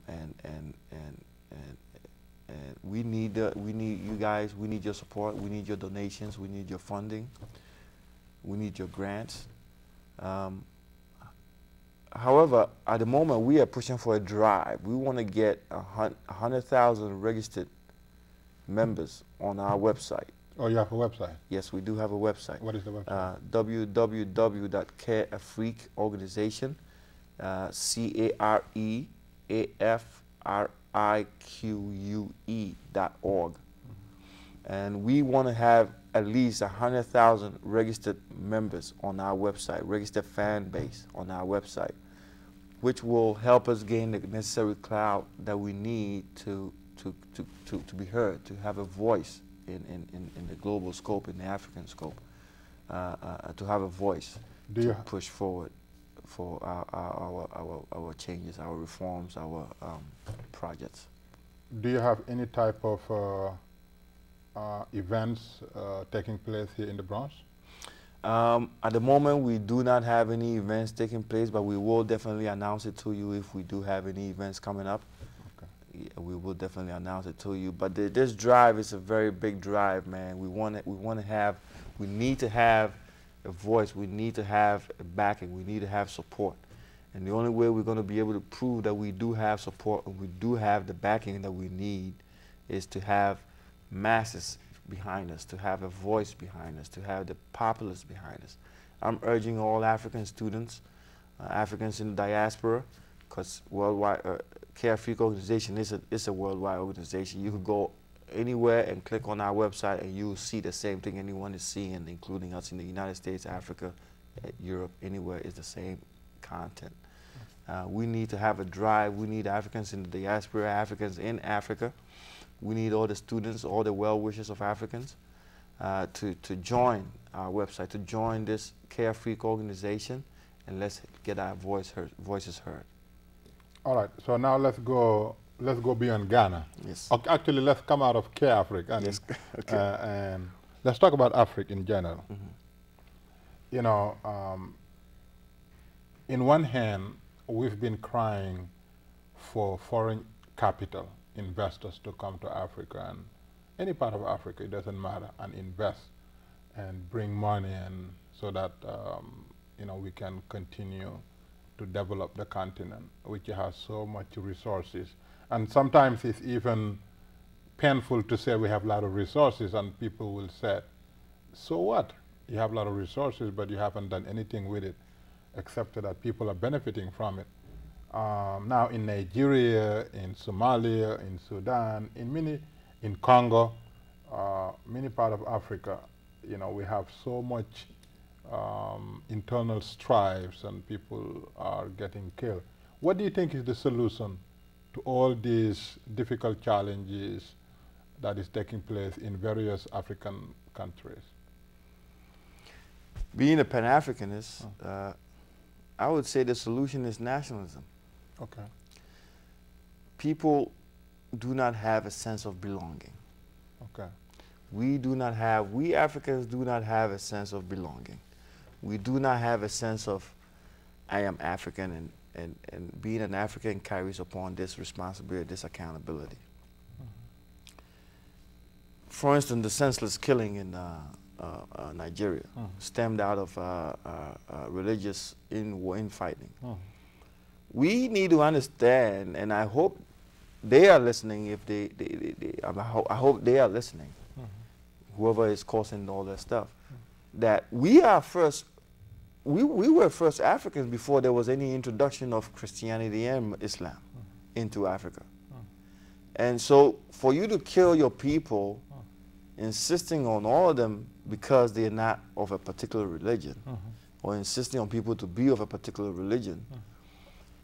And we need you guys. We need your support. We need your donations. We need your funding. We need your grants. However, at the moment, we are pushing for a drive. We want to get 100,000 registered members on our website. Oh, you have a website? Yes, we do have a website. What is the website? www.CareAfrique organization, CareAfrique.org. And we want to have at least 100,000 registered members on our website, registered fan base on our website, which will help us gain the necessary clout that we need to be heard, to have a voice in the global scope, in the African scope, to have a voice to push forward for our changes, our reforms, our projects. Do you have any type of events taking place here in the Bronx? At the moment, we do not have any events taking place, but we will definitely announce it to you if we do have any events coming up. Okay. Yeah, we will definitely announce it to you. But this drive is a very big drive, man. We need to have a voice. We need to have a backing. We need to have support. And the only way we're going to be able to prove that we do have support and we do have the backing that we need is to have masses behind us, to have a voice behind us, to have the populace behind us. I'm urging all African students, Africans in the diaspora, because worldwide, CareAfrique organization is a worldwide organization. You can go anywhere and click on our website and you'll see the same thing anyone is seeing, including us in the United States, Africa, Europe, anywhere is the same content. We need to have a drive. We need Africans in the diaspora, Africans in Africa. We need all the students, all the well-wishers of Africans to join our website, to join this CareAfrique organization, and let's get our voices heard. All right, so now let's go beyond Ghana. Yes. Actually, let's come out of CareAfrique and, yes. Okay. And let's talk about Africa in general. Mm-hmm. You know, in one hand, we've been crying for foreign capital investors to come to Africa, and any part of Africa, it doesn't matter, and invest and bring money, and so that you know, we can continue to develop the continent, which has so much resources. And sometimes it's even painful to say we have a lot of resources, and people will say, so what? You have a lot of resources, but you haven't done anything with it, except that people are benefiting from it. Now in Nigeria, in Somalia, in Sudan, in Congo, many parts of Africa, you know, we have so much internal strifes and people are getting killed. What do you think is the solution to all these difficult challenges that is taking place in various African countries? Being a Pan-Africanist, I would say the solution is nationalism. Okay. People do not have a sense of belonging. Okay. We Africans do not have a sense of belonging. We do not have a sense of, I am African, and being an African carries upon this responsibility, this accountability. For instance, the senseless killing in Nigeria stemmed out of religious infighting. We need to understand, and I hope they are listening. If I hope they are listening. Whoever is causing all that stuff, that we are first. We were first Africans before there was any introduction of Christianity and Islam into Africa. And so, for you to kill your people, insisting on all of them because they're not of a particular religion, or insisting on people to be of a particular religion,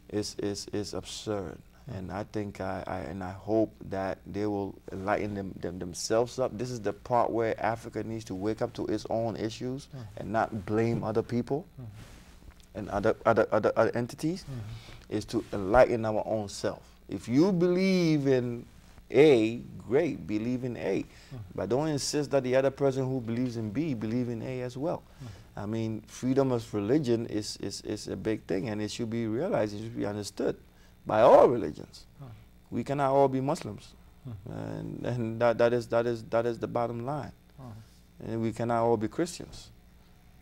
is absurd. And I think I hope that they will enlighten themselves up. This is the part where Africa needs to wake up to its own issues and not blame other people and other entities. Is to enlighten our own self. If you believe in A, great, believe in A. But don't insist that the other person who believes in B believe in A as well. I mean, freedom of religion is a big thing, and it should be realized, it should be understood. by all religions. We cannot all be Muslims, and that is the bottom line. And we cannot all be Christians.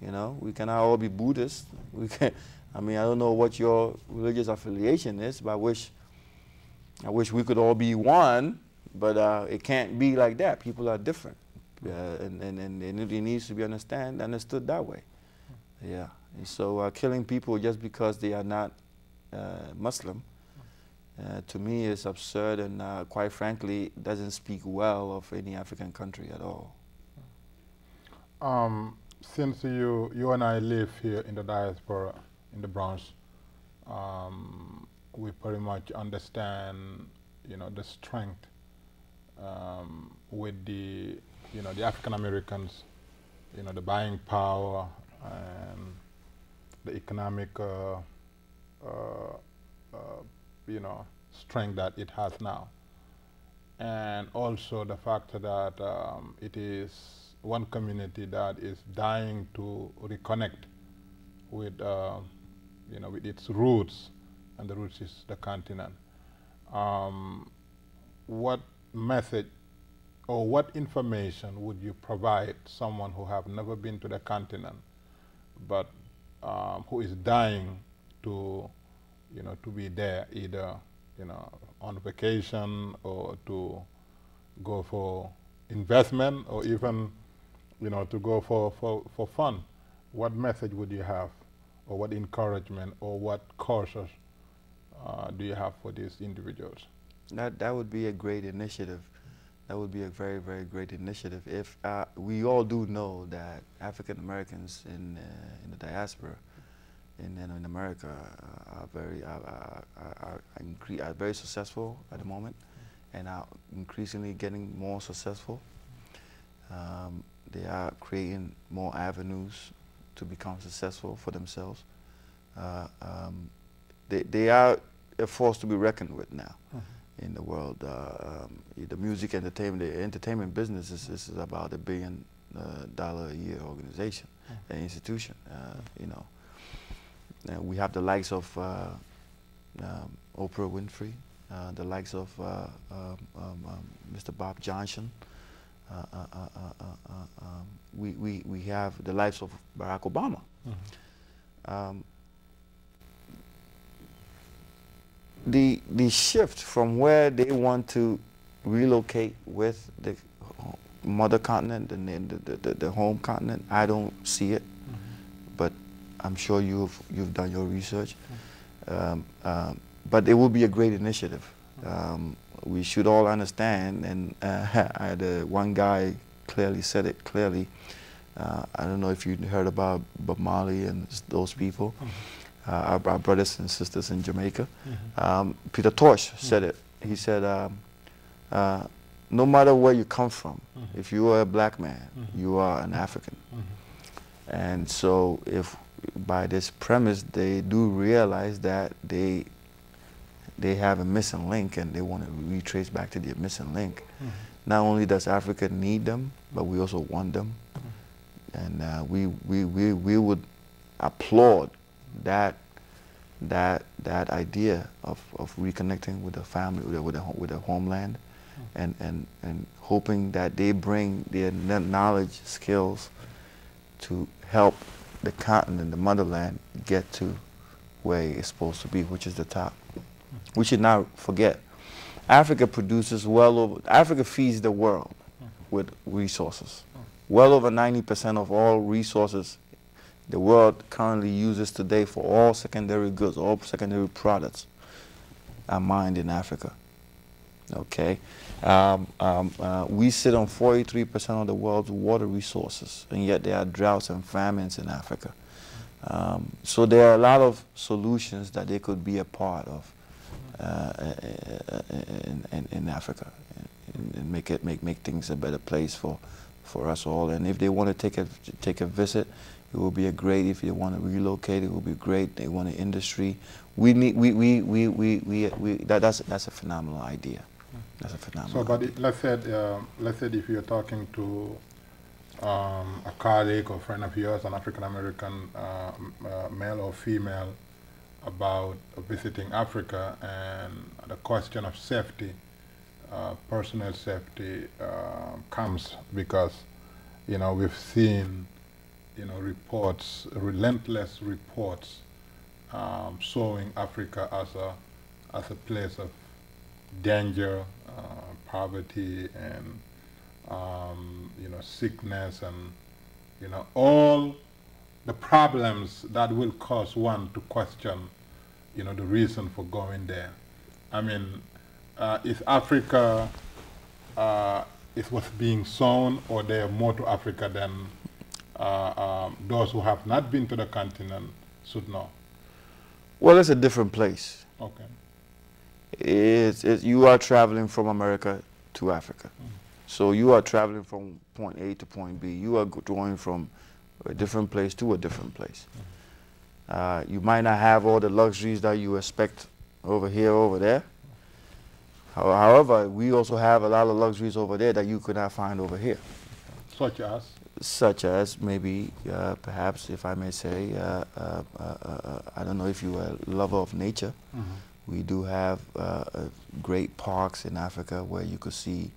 You know, we cannot all be Buddhists. We can. I mean, I don't know what your religious affiliation is, but I wish we could all be one. But it can't be like that. People are different, and it needs to be understood that way. Yeah. And so killing people just because they are not Muslim, to me, is absurd, and quite frankly, doesn't speak well of any African country at all. Since you and I live here in the diaspora, in the Bronx, we pretty much understand, you know, the strength with the, you know, the African Americans, you know, the buying power and the economic, you know, strength that it has now, and also the fact that it is one community that is dying to reconnect with, you know, with its roots, and the roots is the continent. What message or what information would you provide someone who have never been to the continent, but who is dying to, you know, to be there, either, you know, on vacation or to go for investment, or even, you know, to go for fun? What message would you have, or what encouragement, or what courses do you have for these individuals? That would be a great initiative. That would be a very, very great initiative. If we all do know that African Americans in the diaspora in America are very successful at the moment, and are increasingly getting more successful. They are creating more avenues to become successful for themselves. They are a force to be reckoned with now in the world. The music entertainment, the entertainment business is about $1 billion a year organization, an institution. You know, we have the likes of Oprah Winfrey, the likes of Mr. Bob Johnson. We have the likes of Barack Obama. The shift from where they want to relocate with the mother continent and the home continent, I don't see it, but I'm sure you've done your research. But it will be a great initiative. We should all understand, and one guy clearly said it clearly. I don't know if you heard about Bob Marley and those people. Our brothers and sisters in Jamaica. Peter Tosh said it. He said, no matter where you come from, if you are a black man, you are an African. And so if by this premise they do realize that they have a missing link, and they want to retrace back to their missing link, not only does Africa need them, but we also want them. And we would applaud that idea of reconnecting with the family, with the homeland, and hoping that they bring their knowledge, skills to help the continent, the motherland, get to where it's supposed to be, which is the top. We should not forget, Africa produces Africa feeds the world with resources. Well over 90% of all resources the world currently uses today for all secondary goods, all secondary products, are mined in Africa. Okay, we sit on 43% of the world's water resources, and yet there are droughts and famines in Africa. So there are a lot of solutions that they could be a part of in Africa, and make things a better place for us all. And if they want to take a visit, it will be a great. If they want to relocate, it will be great. They want an industry. That's a phenomenal idea. That's a phenomenal. So, but let's say if you're talking to a colleague or friend of yours, an African American male or female, about visiting Africa and the question of safety, personal safety, comes because, we've seen, reports, relentless reports, showing Africa as a place of danger, poverty, and sickness, and all the problems that will cause one to question, the reason for going there. I mean, is Africa is what's being sown, or there are more to Africa than those who have not been to the continent should know? Well, it's a different place. Okay. You are traveling from America to Africa. So you are traveling from point A to point B. You are going from a different place to a different place. You might not have all the luxuries that you expect over here, over there. However, we also have a lot of luxuries over there that you could not find over here. Such as? Such as maybe, perhaps, if I may say, I don't know if you are a lover of nature. We do have great parks in Africa where you could see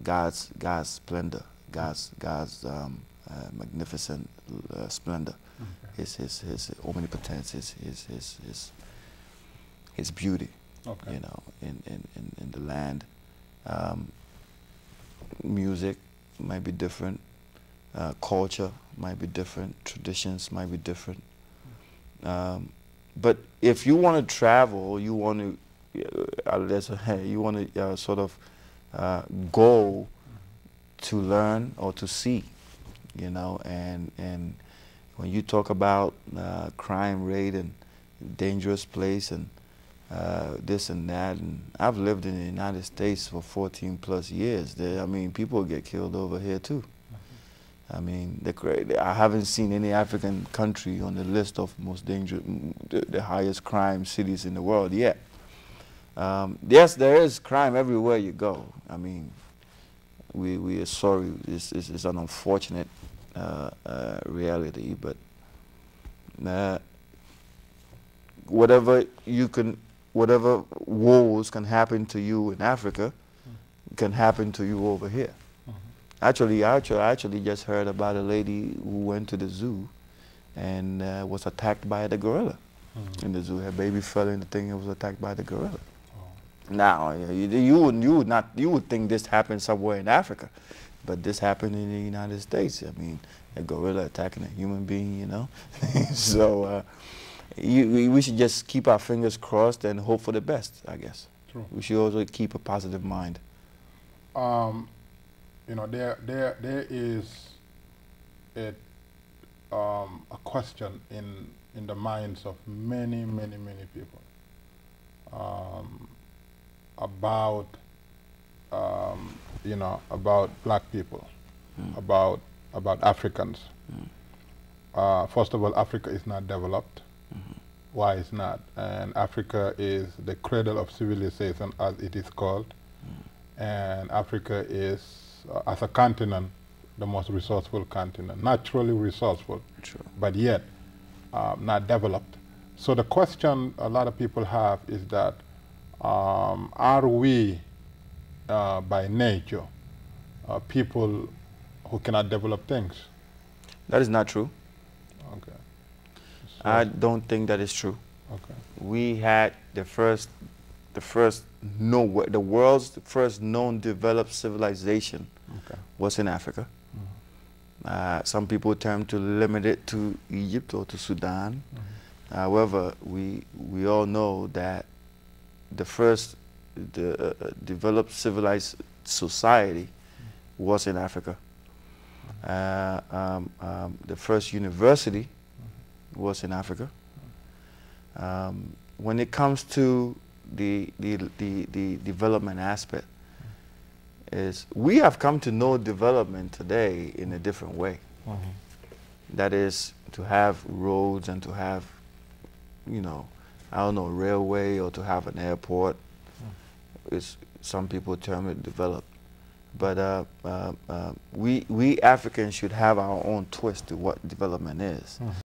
God's splendor, God's magnificent splendor, his omnipotence, his beauty, in the land. Music might be different, culture might be different, traditions might be different. But if you want to travel, you want to, you want to sort of go to learn or to see, and when you talk about crime rate and dangerous place and this and that, and I've lived in the United States for 14+ years. I mean, people get killed over here too. I mean, I haven't seen any African country on the list of most dangerous, the highest crime cities in the world yet. Yes, there is crime everywhere you go. I mean, we are sorry. It's an unfortunate reality, but whatever woes can happen to you in Africa can happen to you over here. Actually, I actually just heard about a lady who went to the zoo and was attacked by the gorilla in the zoo. Her baby fell in the thing and was attacked by the gorilla. Now, you would think this happened somewhere in Africa, but this happened in the United States. I mean, a gorilla attacking a human being, So we should just keep our fingers crossed and hope for the best, I guess. True. We should also keep a positive mind. There is a question in the minds of many people about about black people, about Africans. First of all, Africa is not developed. Why is not? And Africa is the cradle of civilization, as it is called. And Africa is, as a continent, the most resourceful continent, naturally resourceful, but yet not developed. So the question a lot of people have is that, are we, by nature, people who cannot develop things? That is not true. Okay. So I don't think that is true. Okay. We had the world's first known developed civilization was in Africa. Some people tend to limit it to Egypt or to Sudan. However, we all know that the first developed civilized society was in Africa. The first university was in Africa. When it comes to the development aspect, we have come to know development today in a different way. That is to have roads and to have, I don't know, railway, or to have an airport. Some people term it developed. But we Africans should have our own twist to what development is.